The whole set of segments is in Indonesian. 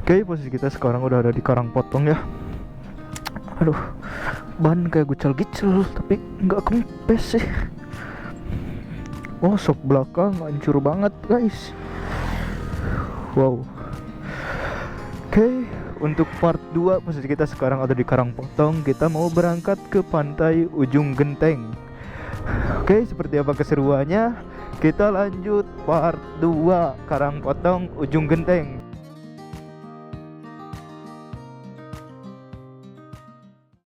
Oke, posisi kita sekarang udah ada di Karangpotong ya. Aduh, ban kayak gucal-gicel tapi nggak kempes sih. Oh, sok belakang hancur banget guys. Wow. Oke, untuk part 2 posisi kita sekarang ada di Karangpotong. Kita mau berangkat ke pantai Ujung Genteng. Oke, seperti apa keseruannya? Kita lanjut part 2 Karangpotong Ujung Genteng.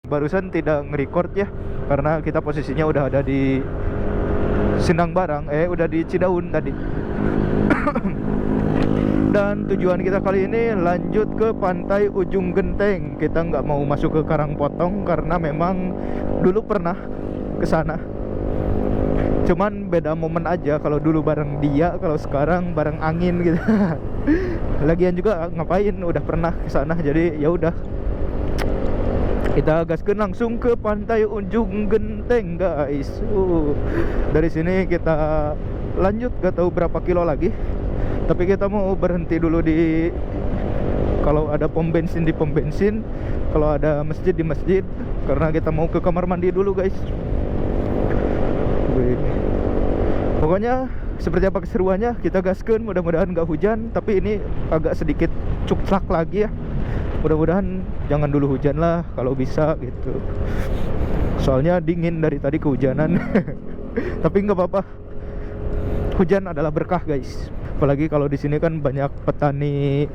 Barusan tidak nge-record ya, karena kita posisinya udah ada di Sindang Barang, udah di Cidaun tadi. Dan tujuan kita kali ini lanjut ke pantai Ujung Genteng. Kita nggak mau masuk ke Karangpotong karena memang dulu pernah ke sana. Cuman beda momen aja, kalau dulu bareng dia, kalau sekarang bareng angin gitu. Lagian juga ngapain, udah pernah ke sana, jadi ya udah. Kita gaskan langsung ke pantai Ujung Genteng guys. Dari sini kita lanjut, gak tahu berapa kilo lagi. Tapi kita mau berhenti dulu di, kalau ada pom bensin di pom bensin, kalau ada masjid di masjid, karena kita mau ke kamar mandi dulu guys. Pokoknya seperti apa keseruannya kita gaskan. Mudah-mudahan gak hujan, tapi ini agak sedikit cuklak lagi ya. Mudah-mudahan jangan dulu hujan lah kalau bisa gitu. Soalnya dingin dari tadi kehujanan. Tapi nggak apa-apa. Hujan adalah berkah guys. Apalagi kalau di sini kan banyak petani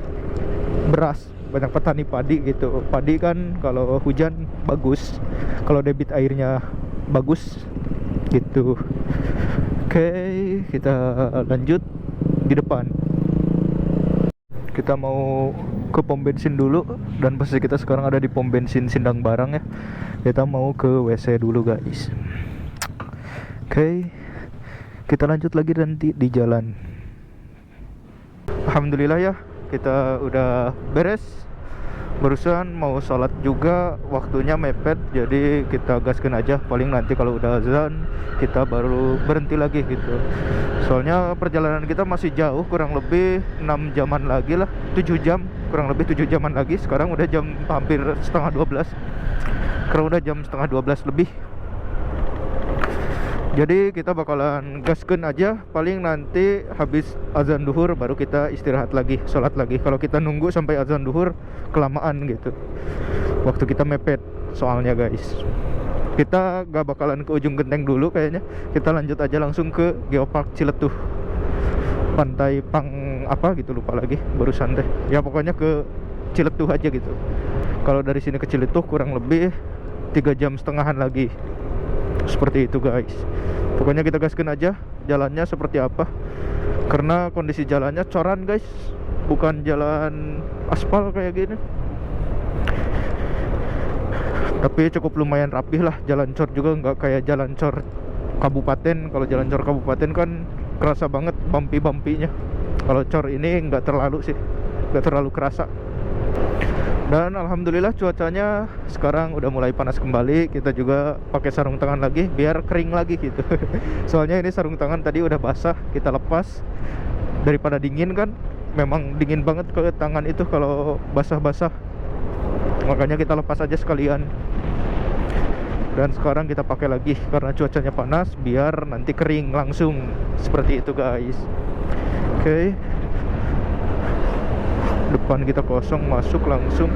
beras, banyak petani padi gitu. Padi kan kalau hujan bagus, kalau debit airnya bagus gitu. Oke, kita lanjut di depan. Kita mau ke pom bensin dulu, dan posisi kita sekarang ada di pom bensin Sindang Barang ya. Kita mau ke WC dulu guys. Oke, kita lanjut lagi nanti di jalan. Alhamdulillah ya, kita udah beres. Barusan mau sholat juga, waktunya mepet, jadi kita gaskan aja. Paling nanti kalau udah azan kita baru berhenti lagi gitu. Soalnya perjalanan kita masih jauh, kurang lebih 6 jaman lagi lah, 7 jam, kurang lebih 7 jaman lagi. Sekarang udah jam hampir setengah 12. Sekarang udah jam setengah 12 lebih. Jadi kita bakalan gaskan aja. Paling nanti habis azan duhur baru kita istirahat lagi, sholat lagi. Kalau kita nunggu sampai azan duhur kelamaan gitu, waktu kita mepet soalnya guys. Kita gak bakalan ke Ujung Genteng dulu kayaknya. Kita lanjut aja langsung ke Geopark Ciletuh, pantai Pang apa gitu, lupa lagi barusan deh. Ya pokoknya ke Ciletuh aja gitu. Kalau dari sini ke Ciletuh kurang lebih 3,5 jam lagi. Seperti itu guys. Pokoknya kita gaskan aja. Jalannya seperti apa, karena kondisi jalannya coran guys, bukan jalan aspal kayak gini. Tapi cukup lumayan rapih lah. Jalan cor juga nggak kayak jalan cor kabupaten. Kalau jalan cor kabupaten kan kerasa banget bumpy-bumpy-nya. Kalau cor ini nggak terlalu sih, nggak terlalu kerasa. Dan alhamdulillah cuacanya sekarang udah mulai panas kembali. Kita juga pakai sarung tangan lagi biar kering lagi gitu. Soalnya ini sarung tangan tadi udah basah, kita lepas. Daripada dingin kan, memang dingin banget ke tangan itu kalau basah-basah. Makanya kita lepas aja sekalian. Dan sekarang kita pakai lagi karena cuacanya panas, biar nanti kering langsung. Seperti itu guys. Oke. Depan kita kosong, masuk langsung.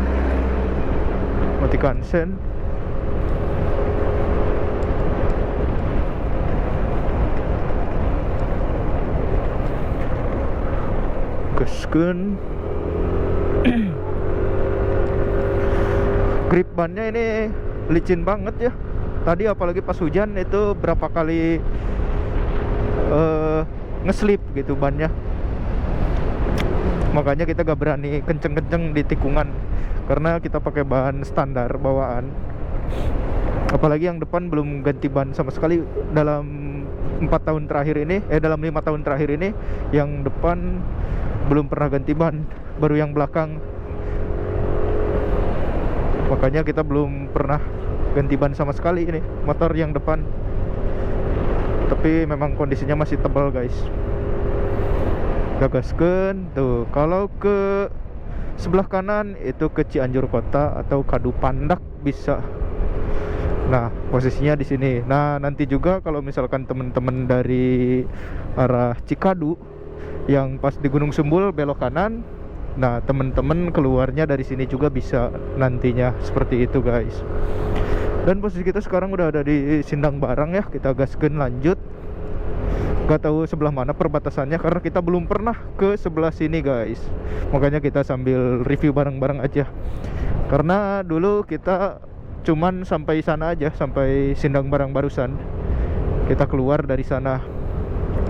Matikan sen. Gaskeun. Grip bannya ini licin banget ya. Tadi apalagi pas hujan itu berapa kali ngeslip gitu bannya. Makanya kita gak berani kenceng-kenceng di tikungan, karena kita pakai ban standar bawaan. Apalagi yang depan belum ganti ban sama sekali dalam 4 tahun terakhir ini, dalam 5 tahun terakhir ini. Yang depan belum pernah ganti ban, baru yang belakang. Makanya kita belum pernah ganti ban sama sekali ini, motor yang depan. Tapi memang kondisinya masih tebal guys. Gagaskan tuh. Kalau ke sebelah kanan itu ke Cianjur Kota atau Kadu Pandak bisa. Nah, posisinya di sini. Nah, nanti juga kalau misalkan teman-teman dari arah Cikadu yang pas di Gunung Sumbul belok kanan, nah teman-teman keluarnya dari sini juga bisa nantinya, seperti itu guys. Dan posisi kita sekarang udah ada di Sindang Barang ya, kita gaskeun lanjut. Gak tahu sebelah mana perbatasannya karena kita belum pernah ke sebelah sini guys. Makanya kita sambil review bareng-bareng aja. Karena dulu kita cuman sampai sana aja, sampai Sindang Barang barusan. Kita keluar dari sana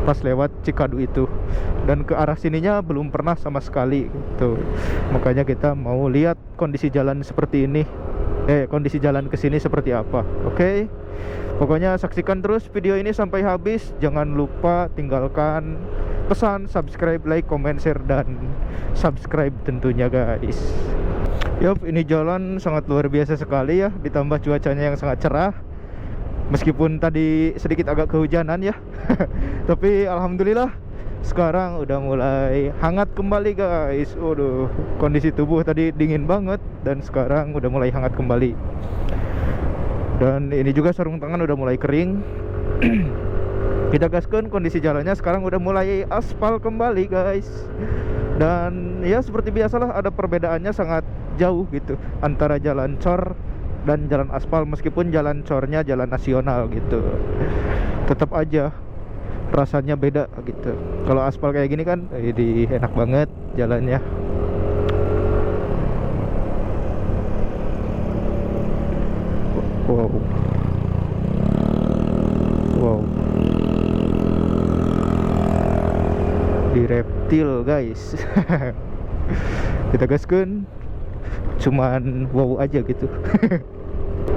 pas lewat Cikadu itu, dan ke arah sininya belum pernah sama sekali gitu. Makanya kita mau lihat kondisi jalan seperti ini. Kondisi jalan ke sini seperti apa. Oke. Pokoknya saksikan terus video ini sampai habis. Jangan lupa tinggalkan pesan, subscribe, like, comment, share, dan subscribe tentunya guys. Yup, ini jalan sangat luar biasa sekali ya, ditambah cuacanya yang sangat cerah. Meskipun tadi sedikit agak kehujanan ya. Tapi alhamdulillah sekarang udah mulai hangat kembali guys. Waduh, kondisi tubuh tadi dingin banget dan sekarang udah mulai hangat kembali. Dan ini juga sarung tangan udah mulai kering. Kita gaskan, kondisi jalannya sekarang udah mulai aspal kembali guys. Dan ya seperti biasalah, ada perbedaannya sangat jauh gitu antara jalan cor dan jalan aspal. Meskipun jalan cornya jalan nasional gitu, tetap aja rasanya beda gitu. Kalau aspal kayak gini kan jadi enak banget jalannya. Wow. Wow. Di reptil guys. Kita gaskeun. Cuman wow aja gitu.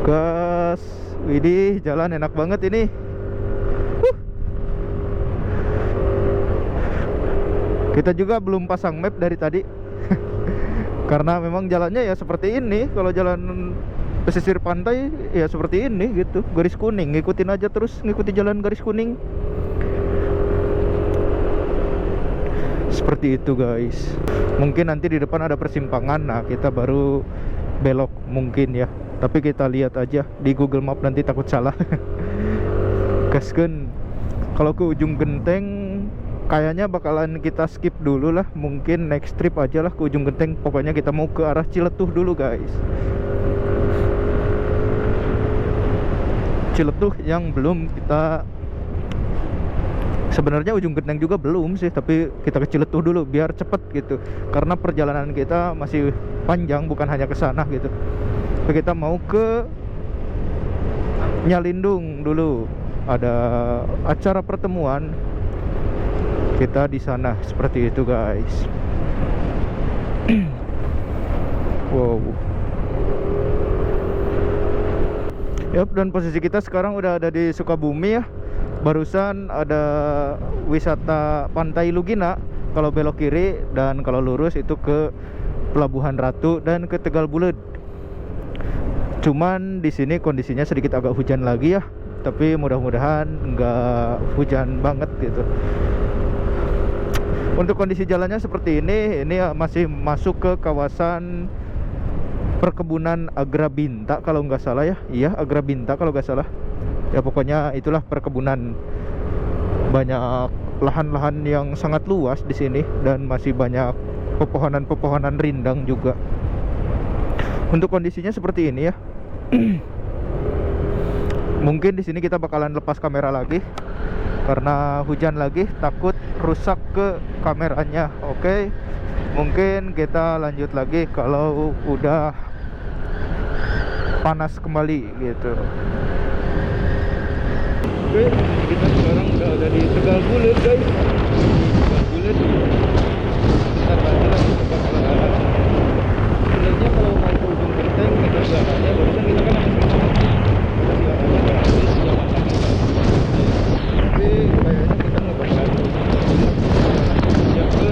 Gas. Widih, jalan enak banget ini. Kita juga belum pasang map dari tadi. Karena memang jalannya ya seperti ini. Kalau jalan pesisir pantai ya seperti ini gitu, garis kuning, ngikutin aja terus, ngikuti jalan garis kuning. Seperti itu guys. Mungkin nanti di depan ada persimpangan, nah kita baru belok mungkin ya. Tapi kita lihat aja di Google Map, nanti takut salah. Gaskeun. Kalau ke ujung genteng kayaknya bakalan kita skip dulu lah. Mungkin next trip aja lah ke ujung genteng. Pokoknya kita mau ke arah Ciletuh dulu guys. Ciletuh yang belum kita, sebenarnya ujung genteng juga belum sih, tapi kita ke Ciletuh dulu biar cepet gitu. Karena perjalanan kita masih panjang, bukan hanya ke sana gitu. Tapi kita mau ke Nyalindung dulu. Ada acara pertemuan kita di sana, seperti itu guys. Wow. Yap, dan posisi kita sekarang udah ada di Sukabumi ya. Barusan ada wisata Pantai Lugina kalau belok kiri, dan kalau lurus itu ke Pelabuhan Ratu dan ke Tegal Bulet. Cuman di sini kondisinya sedikit agak hujan lagi ya. Tapi mudah-mudahan nggak hujan banget gitu. Untuk kondisi jalannya seperti ini masih masuk ke kawasan perkebunan Agrabinta kalau nggak salah ya. Iya, Agrabinta kalau nggak salah. Ya pokoknya itulah perkebunan. Banyak lahan-lahan yang sangat luas di sini dan masih banyak pepohonan-pepohonan rindang juga. Untuk kondisinya seperti ini ya. Mungkin di sini kita bakalan lepas kamera lagi karena hujan lagi, takut rusak ke kameranya. Oke. Mungkin kita lanjut lagi kalau udah panas kembali gitu. Oke, kita sekarang udah ada di Tegal Bulet guys. Tegal Bulet. Kita tadi lagi ke bakalan. Sebenarnya kalau mau ke ujung genteng kita jalannya barusan kita kan ada sempat. Tapi kayaknya kita nggak bakalan yang ke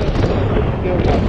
Geopark.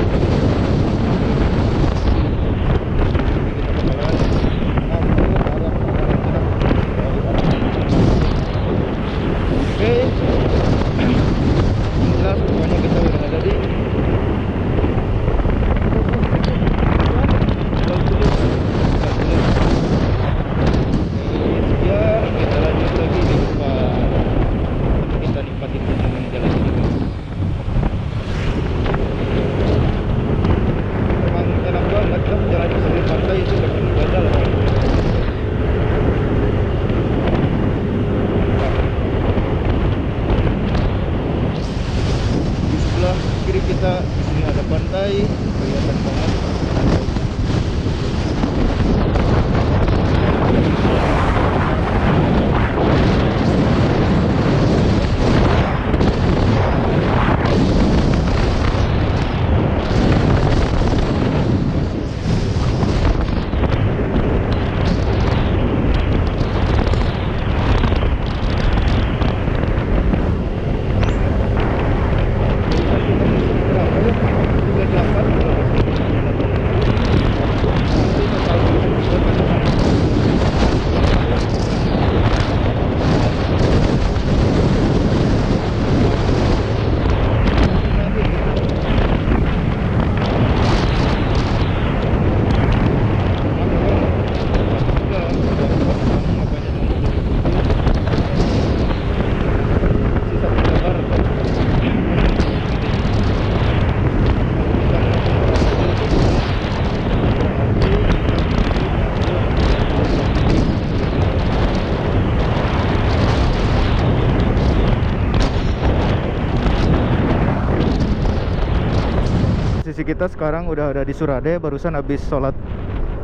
kita sekarang udah ada di Surade. Barusan habis sholat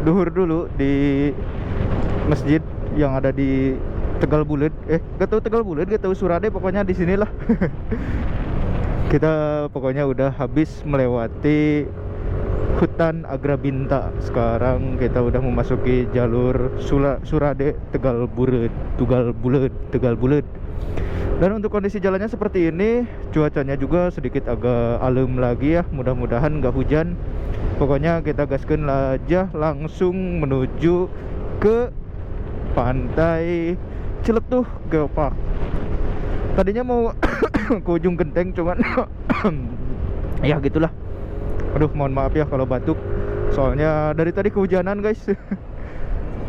duhur dulu di masjid yang ada di Tegal Bulet. Gak tahu Tegal Bulet, gak tahu Surade, pokoknya di sinilah. Kita pokoknya udah habis melewati hutan Agrabinta. Sekarang kita udah memasuki jalur Surade Tegal Bulet. Dan untuk kondisi jalannya seperti ini, cuacanya juga sedikit agak alem lagi ya. Mudah-mudahan nggak hujan. Pokoknya kita gaskeun aja langsung menuju ke pantai Ciletuh Geopark. Tadinya mau ke ujung genteng, cuman ya gitulah. Aduh, mohon maaf ya kalau batuk. Soalnya dari tadi kehujanan guys.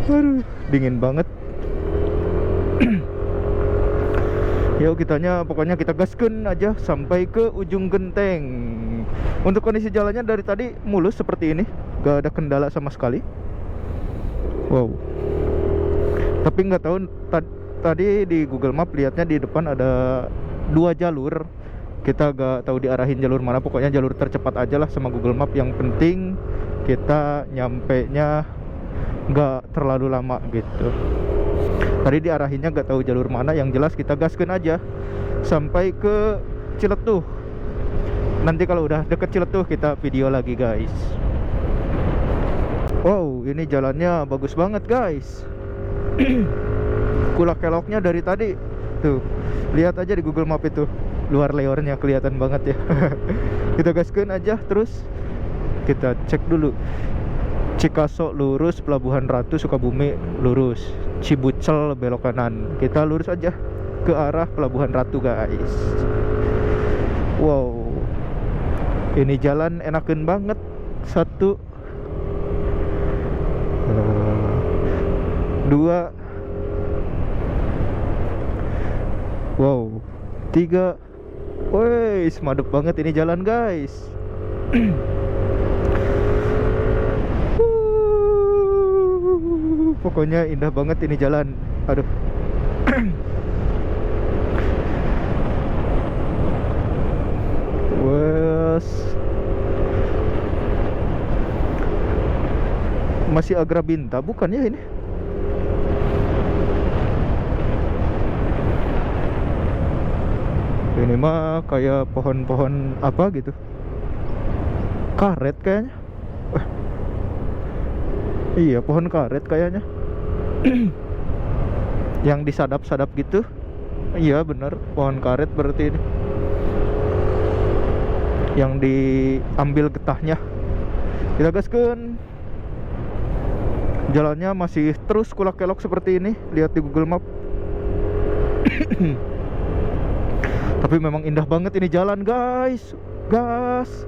Aduh, dingin banget. Yuk pokoknya kita gaskeun aja sampai ke ujung genteng. Untuk kondisi jalannya dari tadi mulus seperti ini, gak ada kendala sama sekali. Wow. Tapi nggak tahu tadi di Google Map lihatnya di depan ada 2 jalur. Kita gak tahu diarahin jalur mana, pokoknya jalur tercepat aja lah sama Google Map. Yang penting kita nyampe nya gak terlalu lama gitu. Tadi diarahinnya gak tahu jalur mana, yang jelas kita gaskeun aja sampai ke Ciletuh. Nanti kalau udah deket Ciletuh kita video lagi guys. Wow, ini jalannya bagus banget guys. Kulak keloknya dari tadi tuh, lihat aja di Google Map itu, luar leornya kelihatan banget ya. Kita gaskeun aja, terus kita cek dulu. Cikaso lurus, Pelabuhan Ratu Sukabumi lurus, Cibucel belok kanan. Kita lurus aja ke arah Pelabuhan Ratu guys. Wow, ini jalan enakeun banget. 1 2, wow, 3. Woi, semadep banget ini jalan guys. Pokoknya indah banget ini jalan. Aduh. Wes. Masih Agrabinta bukan ya ini? Ini mah kayak pohon-pohon apa gitu, karet kayaknya. Iya, pohon karet kayaknya. Yang disadap-sadap gitu. Iya bener, pohon karet berarti ini, yang diambil getahnya. Kita gaskeun. Jalannya masih terus kulak kelok seperti ini, lihat di Google Map. Tapi memang indah banget ini jalan guys. Gas.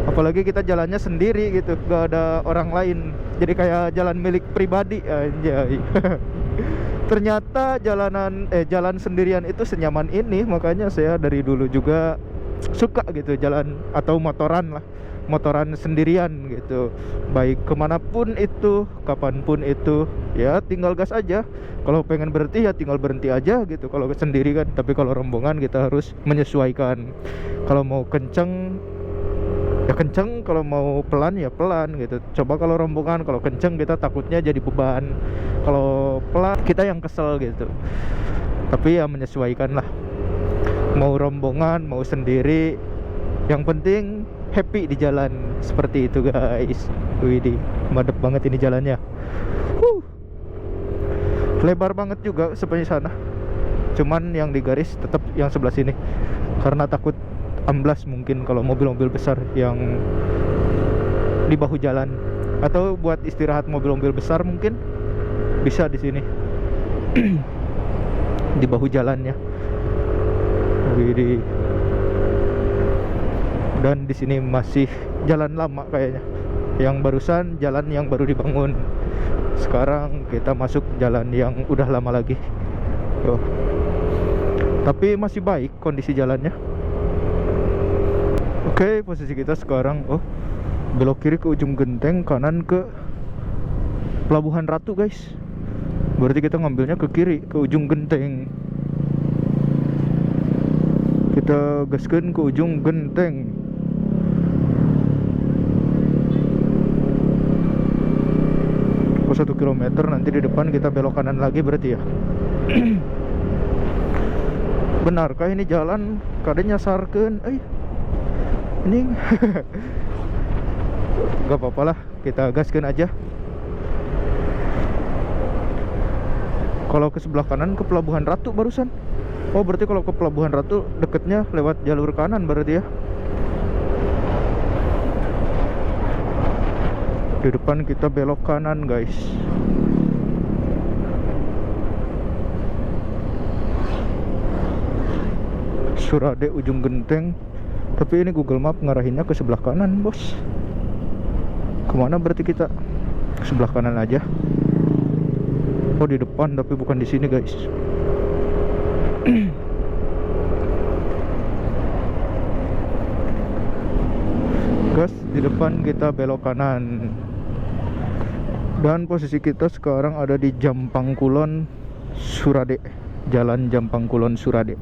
Apalagi kita jalannya sendiri gitu, gak ada orang lain. Jadi kayak jalan milik pribadi anjay. Ternyata jalan sendirian itu senyaman ini. Makanya saya dari dulu juga suka gitu jalan atau motoran lah, motoran sendirian gitu. Baik kemanapun itu, kapanpun itu, ya tinggal gas aja. Kalau pengen berhenti ya tinggal berhenti aja gitu kalau sendiri kan. Tapi kalau rombongan kita harus menyesuaikan. Kalau mau kenceng ya kenceng, kalau mau pelan ya pelan gitu. Coba kalau rombongan, kalau kenceng kita takutnya jadi beban, kalau pelan kita yang kesel gitu. Tapi ya menyesuaikan lah, mau rombongan mau sendiri, yang penting happy di jalan. Seperti itu guys. Widih, madep banget ini jalannya. Lebar banget juga seperti sana. Cuman yang digaris tetap yang sebelah sini, karena takut amblas mungkin kalau mobil-mobil besar yang di bahu jalan. Atau buat istirahat mobil-mobil besar mungkin bisa di sini. Di bahu jalannya. Widih. Dan di sini masih jalan lama kayaknya. Yang barusan jalan yang baru dibangun. Sekarang kita masuk jalan yang udah lama lagi. Tuh. Tapi masih baik kondisi jalannya. Oke, posisi kita sekarang belok kiri ke ujung genteng, kanan ke Pelabuhan Ratu guys. Berarti kita ngambilnya ke kiri, ke ujung genteng. Kita gaskeun ke ujung genteng. 1 kilometer, nanti di depan kita belok kanan lagi berarti ya. Benarkah ini jalan kadang nyasarkeun ini? Gak apa-apa lah, kita gaskeun aja. Kalau ke sebelah kanan ke Pelabuhan Ratu barusan. Oh berarti kalau ke Pelabuhan Ratu deketnya lewat jalur kanan berarti ya. Di depan kita belok kanan guys. Surade ujung genteng. Tapi ini Google Map ngarahinnya ke sebelah kanan bos. Kemana berarti kita? Ke sebelah kanan aja. Oh di depan tapi bukan di sini guys. Gas, di depan kita belok kanan. Dan posisi kita sekarang ada di Jampang Kulon Surade. Jalan Jampang Kulon Surade.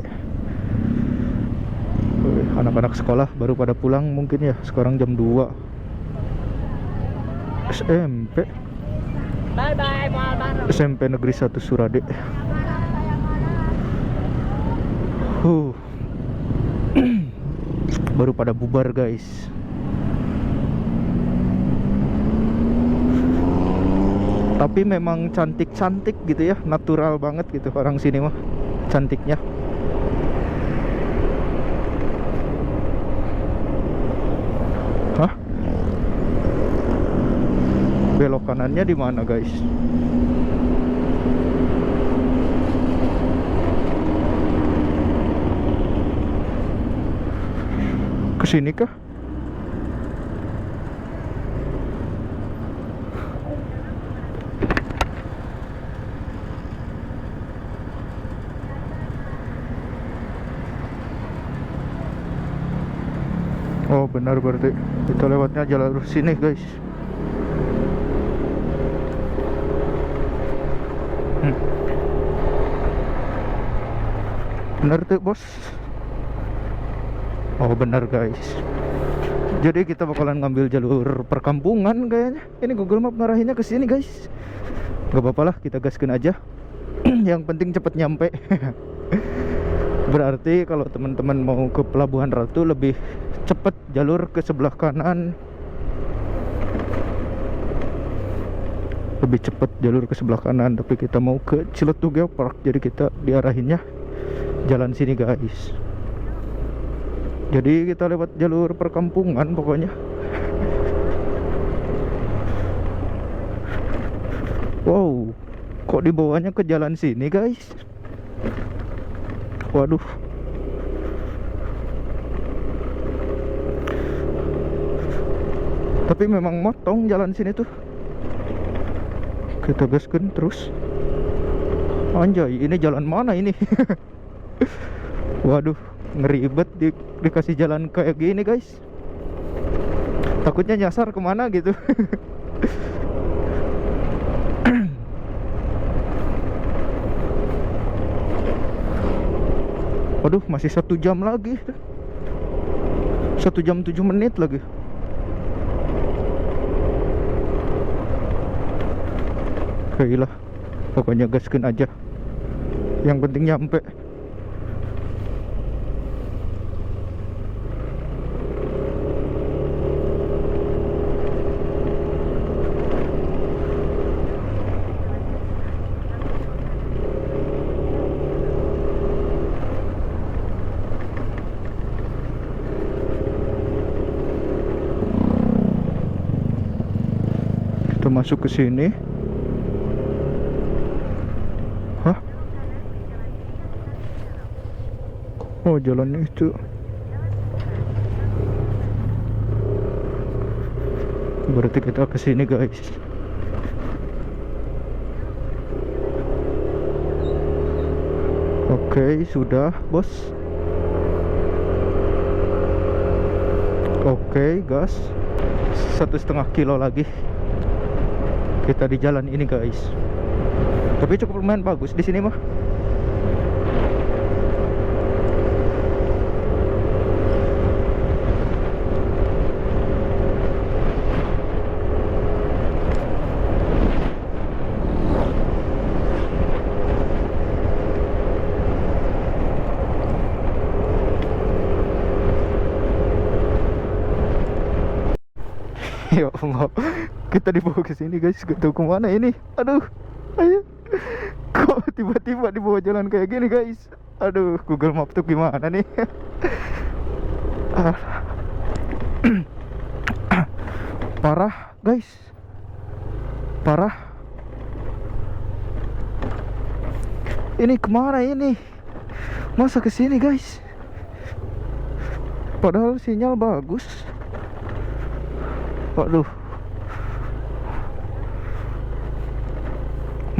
Anak-anak sekolah baru pada pulang mungkin ya. Sekarang jam 2. SMP. Bye-bye, SMP Negeri 1 Surade. Baru pada bubar guys. Tapi memang cantik-cantik gitu ya, natural banget gitu orang sini mah cantiknya. Hah? Belok kanannya di mana guys? Kesini kah? Oh benar berarti kita lewatnya jalur sini guys. Benar tuh bos. Oh benar guys. Jadi kita bakalan ngambil jalur perkampungan kayaknya. Ini Google Map ngarahinnya ke sini guys. Gak apa-apa lah, kita gaskin aja. Yang penting cepet nyampe. Berarti kalau teman-teman mau ke Pelabuhan Ratu lebih cepet jalur ke sebelah kanan. Lebih cepet jalur ke sebelah kanan. Tapi kita mau ke Ciletuh Geopark, jadi kita diarahinnya jalan sini guys. Jadi kita lewat jalur perkampungan pokoknya. Wow, kok dibawanya ke jalan sini guys? Waduh. Tapi memang motong jalan sini tuh. Kita gaskan terus. Anjay, ini jalan mana ini? Waduh, ngeribet dikasih jalan kayak gini guys. Takutnya nyasar kemana gitu. Waduh, masih 1 jam lagi. 1 jam 7 menit lagi. Kayaklah, pokoknya gaskin aja. Yang penting nyampe. Kita masuk ke sini. Hah? Oh, jalannya itu. Berarti kita ke sini, guys. Oke, sudah, bos. Oke, gas. 1,5 kilo lagi. Kita di jalan ini, guys. Tapi cukup lumayan bagus di sini mah. Ya Allah, kita dibawa ke sini guys, gak tahu kemana ini. Aduh, ayo. Kok tiba-tiba dibawa jalan kayak gini guys? Aduh, Google Map tuh gimana nih? Ah. Parah guys, parah. Ini kemana ini? Masa kesini guys? Padahal sinyal bagus. Waduh,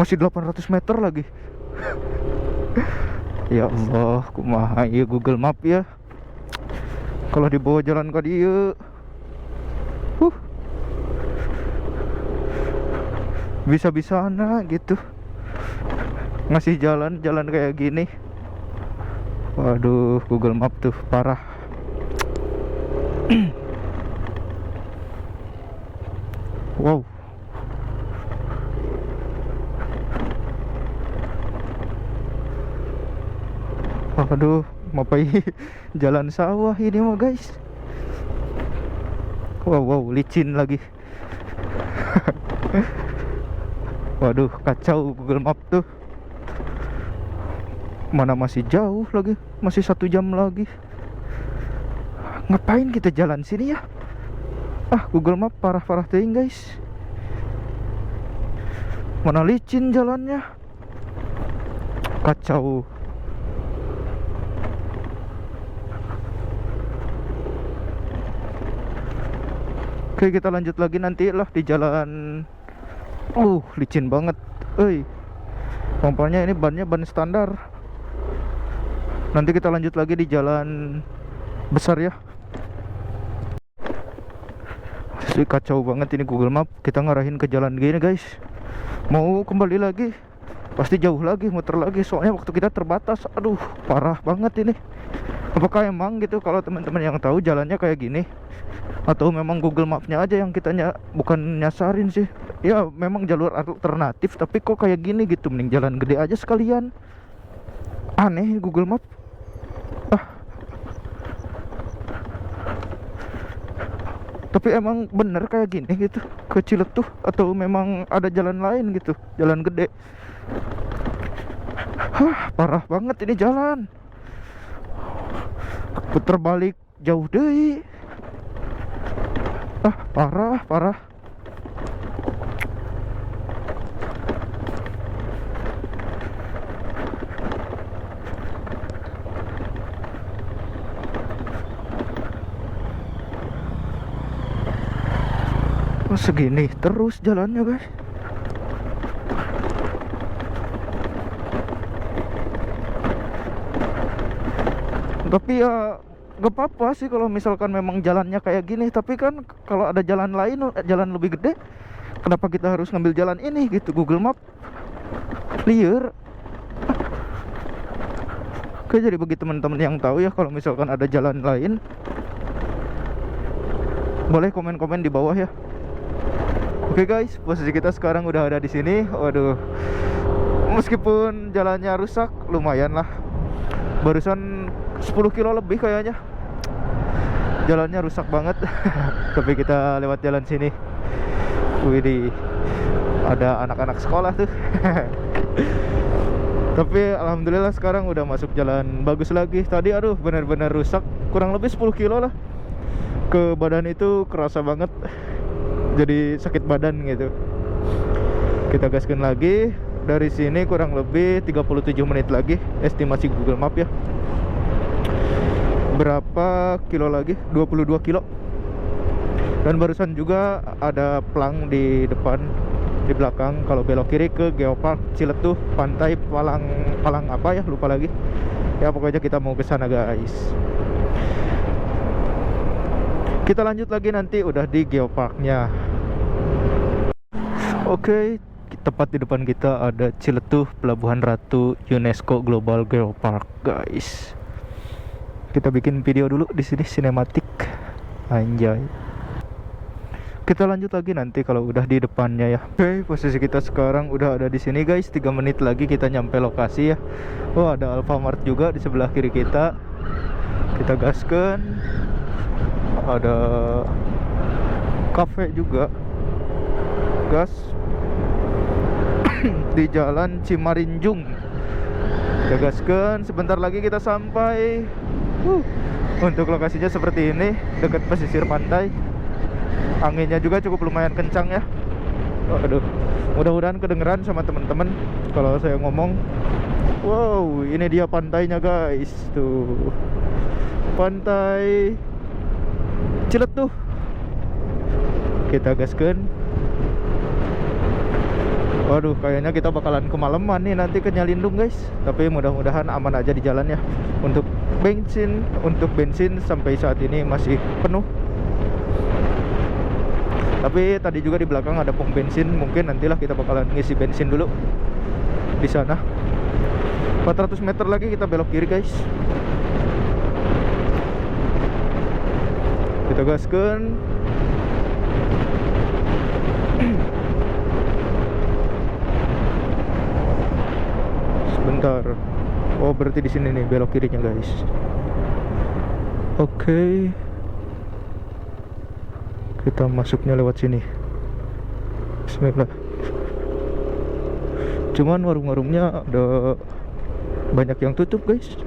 masih 800 meter lagi. Ya Allah, kumaha ieu Google Map ya. Kalau dibawa jalan ke dia, bisa-bisana gitu ngasih jalan kayak gini. Waduh, Google Map tuh parah. Wow. Aduh, mapai jalan sawah ini mah guys. Wow, licin lagi. Waduh, kacau Google Map tuh. Mana masih jauh lagi, masih 1 jam lagi. Ngapain kita jalan sini ya? Google Map parah-parah ting guys. Mana licin jalannya. Kacau. Oke, kita lanjut lagi nanti lah di jalan. Licin banget. Pompanya ini bannya ban standar. Nanti kita lanjut lagi di jalan besar ya. Asli kacau banget ini Google Map. Kita ngarahin ke jalan gini guys. Mau kembali lagi pasti jauh lagi, muter lagi. Soalnya waktu kita terbatas. Aduh, parah banget ini. Apakah emang gitu kalau teman-teman yang tahu jalannya kayak gini? Atau memang Google Mapnya aja yang kita bukan nyasarin sih. Ya memang jalur alternatif, tapi kok kayak gini gitu. Mending jalan gede aja sekalian. Aneh Google Map. Tapi emang bener kayak gini gitu ke Ciletuh, atau memang ada jalan lain gitu, jalan gede. Parah banget ini jalan. Puter balik jauh deh. Parah. Segini terus jalannya guys. Tapi ya gak apa-apa sih kalau misalkan memang jalannya kayak gini. Tapi kan kalau ada jalan lain, jalan lebih gede, kenapa kita harus ngambil jalan ini gitu? Google Map liar. Oke, jadi bagi teman-teman yang tahu ya, kalau misalkan ada jalan lain, boleh komen-komen di bawah ya. Oke guys, posisi kita sekarang udah ada di sini. Waduh, meskipun jalannya rusak, lumayan lah. Barusan 10 kilo lebih kayaknya. Jalannya rusak banget. Tapi kita lewat jalan sini. Widih, ada anak-anak sekolah tuh. Tapi alhamdulillah sekarang udah masuk jalan bagus lagi. Tadi aduh benar-benar rusak. Kurang lebih 10 kilo lah. Ke badan itu kerasa banget. Jadi sakit badan gitu. Kita gaskan lagi. Dari sini kurang lebih 37 menit lagi, estimasi Google Map ya. Berapa kilo lagi? 22 kilo. Dan barusan juga ada plang di depan, di belakang. Kalau belok kiri ke Geopark Ciletuh, Pantai Palang apa ya, lupa lagi. Ya pokoknya kita mau ke sana guys. Kita lanjut lagi nanti udah di Geoparknya. Oke, tepat di depan kita ada Ciletuh Pelabuhan Ratu UNESCO Global Geopark guys. Kita bikin video dulu di sini sinematik. Anjay. Kita lanjut lagi nanti kalau udah di depannya ya. Oke, posisi kita sekarang udah ada di sini guys. 3 menit lagi kita nyampe lokasi ya. Ada Alfamart juga di sebelah kiri kita. Kita gaskan. Ada kafe juga. Gas di Jalan Cimarinjung. Kita gaskan, sebentar lagi kita sampai. Untuk lokasinya seperti ini, dekat pesisir pantai. Anginnya juga cukup lumayan kencang ya. Aduh, mudah-mudahan kedengeran sama teman-teman kalau saya ngomong. Wow, ini dia pantainya guys. Tuh, pantai Ciletuh. Kita gaskan. Waduh, kayaknya kita bakalan kemalaman nih nanti ke Nyalindung guys. Tapi mudah-mudahan aman aja di jalan ya. Untuk bensin sampai saat ini masih penuh. Tapi tadi juga di belakang ada pom bensin. Mungkin nantilah kita bakalan ngisi bensin dulu di sana. 400 meter lagi kita belok kiri guys. Kita gaskan. Sebentar. Oh, berarti di sini nih belok kirinya guys. Oke. Kita masuknya lewat sini. Bismillah. Cuman warung-warungnya ada banyak yang tutup guys.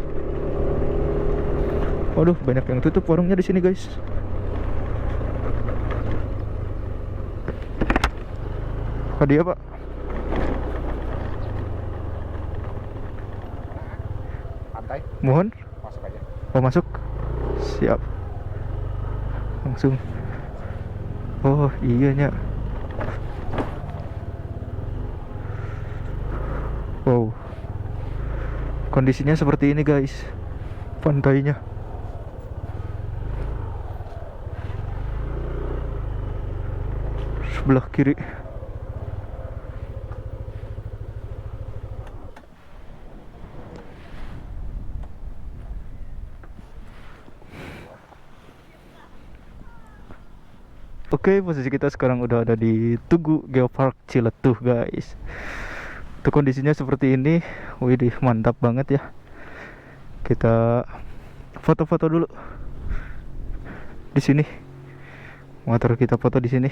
Waduh, banyak yang tutup warungnya di sini guys. Hadiah pak. Pantai. Mohon. Masuk aja. Oh masuk. Siap. Langsung. Oh iyanya. Wow. Kondisinya seperti ini guys. Pantainya. Sebelah kiri. Oke, posisi kita sekarang udah ada di Tugu Geopark Ciletuh guys. Tuh kondisinya seperti ini. Widih, mantap banget ya. Kita foto-foto dulu di sini. Motor kita foto di sini.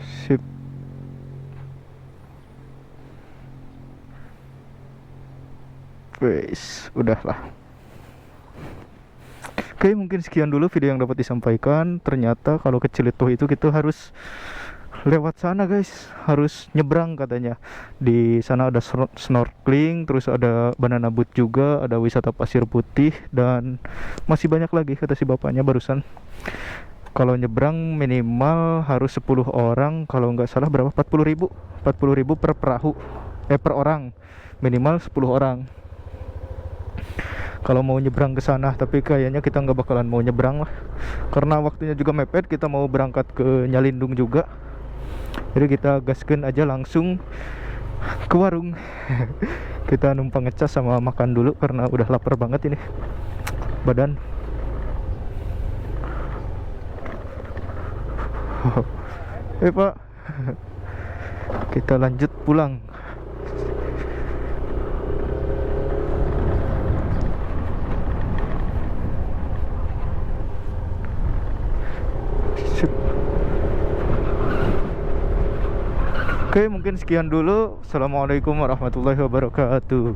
Sip. Wes, udahlah. Oke, mungkin sekian dulu video yang dapat disampaikan. Ternyata kalau ke Ciletuh itu kita harus lewat sana guys, harus nyebrang katanya. Di sana ada snorkeling, terus ada banana boat juga, ada wisata pasir putih, dan masih banyak lagi kata si bapaknya barusan. Kalau nyebrang minimal harus 10 orang, kalau nggak salah berapa? 40.000 per perahu, per orang, minimal 10 orang kalau mau nyebrang ke sana. Tapi kayaknya kita nggak bakalan mau nyebrang lah, karena waktunya juga mepet. Kita mau berangkat ke Nyalindung juga, jadi kita gaskan aja langsung ke warung. Kita numpang ngecas sama makan dulu karena udah lapar banget ini badan. Pak, kita lanjut pulang. Oke, mungkin sekian dulu. Assalamualaikum warahmatullahi wabarakatuh.